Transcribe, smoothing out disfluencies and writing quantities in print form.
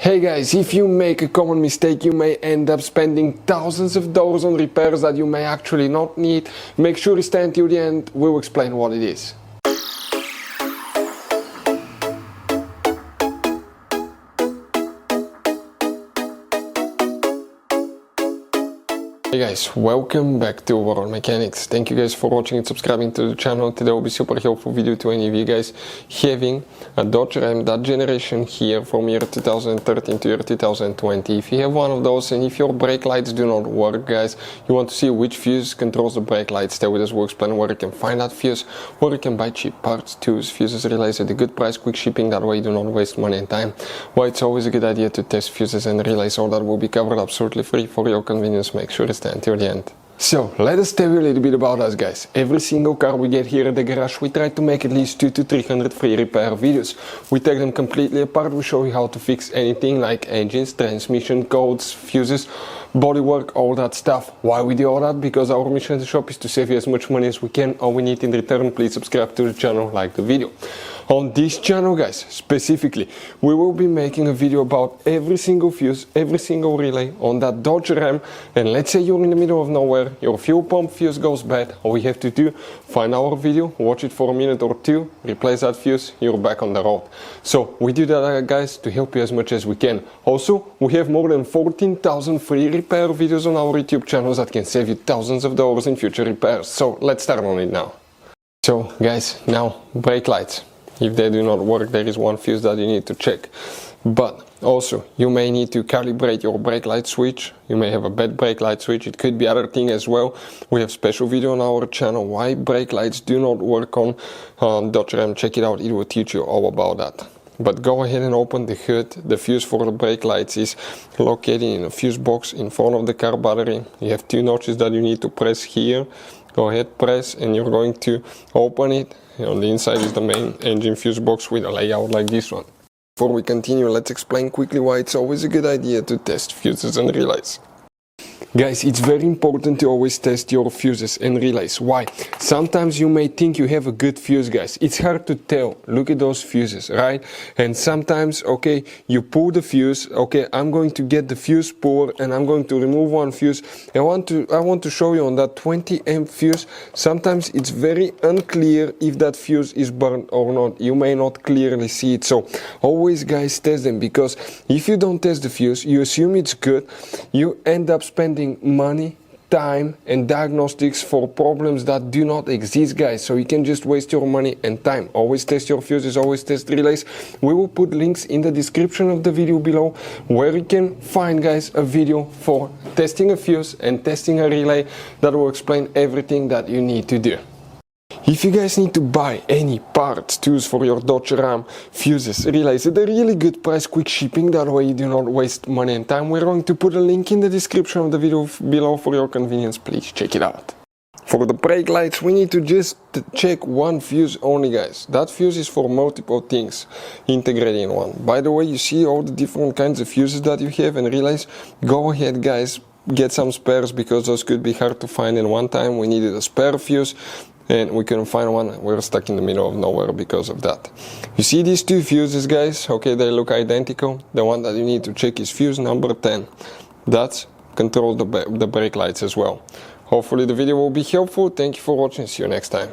Hey guys, if you make a common mistake, you may end up spending thousands of dollars on repairs that you may actually not need. Make sure you stay until the end, we'll explain what it is. Hey guys, welcome back to Overall Mechanics. Thank you guys for watching and subscribing to the channel. Today will be super helpful video to any of you guys having a Dodge Ram, that generation here from year 2013 to year 2020. If you have one of those and if your brake lights do not work, guys, you want to see which fuse controls the brake lights, stay with us, we'll explain where you can find that fuse, where you can buy cheap parts, tools, fuses, relays at a good price, quick shipping, that way you do not waste money and time. Why it's always a good idea to test fuses and relays, all that will be covered absolutely free for your convenience. Make sure it's until the end. So, let us tell you a little bit about us, guys. Every single car we get here at the garage, we try to make at least 200 to 300 free repair videos. We take them completely apart, we show you how to fix anything like engines, transmission, codes, fuses, bodywork, all that stuff. Why we do all that? Because our mission at the shop is to save you as much money as we can. All we need in return, please subscribe to the channel, like the video. On this channel, guys, specifically, we will be making a video about every single fuse, every single relay on that Dodge Ram. And let's say you're in the middle of nowhere, your fuel pump fuse goes bad, all we have to do, find our video, watch it for a minute or two, replace that fuse, you're back on the road. So we do that, guys, to help you as much as we can. Also, we have more than 14,000 free repair videos on our YouTube channels that can save you thousands of dollars in future repairs. So let's start on it now. So guys, now brake lights. If they do not work, there is one fuse that you need to check. But also, you may need to calibrate your brake light switch. You may have a bad brake light switch. It could be other thing as well. We have special video on our channel why brake lights do not work on Dodge Ram. Check it out. It will teach you all about that. But go ahead and open the hood. The fuse for the brake lights is located in a fuse box in front of the car battery. You have two notches that you need to press here. Go ahead, press, and you're going to open it. On the inside is the main engine fuse box with a layout like this one. Before we continue, let's explain quickly why it's always a good idea to test fuses and relays. Guys, it's very important to always test your fuses and relays. Why? Sometimes you may think you have a good fuse, guys. It's hard to tell. Look at those fuses, right? And sometimes, okay, you pull the fuse. Okay, I'm going to get the fuse puller and I'm going to remove one fuse. I want to show you on that 20 amp fuse. Sometimes it's very unclear if that fuse is burned or not. You may not clearly see it. So always, guys, test them, because if you don't test the fuse, you assume it's good. You end up spending money, time and diagnostics for problems that do not exist, guys. So you can just waste your money and time. Always test your fuses, always test relays. We will put links in the description of the video below where you can find, guys, a video for testing a fuse and testing a relay that will explain everything that you need to do. If you guys need to buy any parts, tools for your Dodge Ram, fuses, relays at a really good price, quick shipping, that way you do not waste money and time, we're going to put a link in the description of the video below for your convenience. Please check it out. For the brake lights, we need to just check one fuse only, guys. That fuse is for multiple things integrated in one. By the way, you see all the different kinds of fuses that you have and relays. Go ahead, guys, get some spares, because those could be hard to find. In one time we needed a spare fuse and we couldn't find one. We're stuck in the middle of nowhere because of that. You see these two fuses, guys? Okay, they look identical. The one that you need to check is fuse number 10. That controls the brake lights as well. Hopefully the video will be helpful. Thank you for watching. See you next time.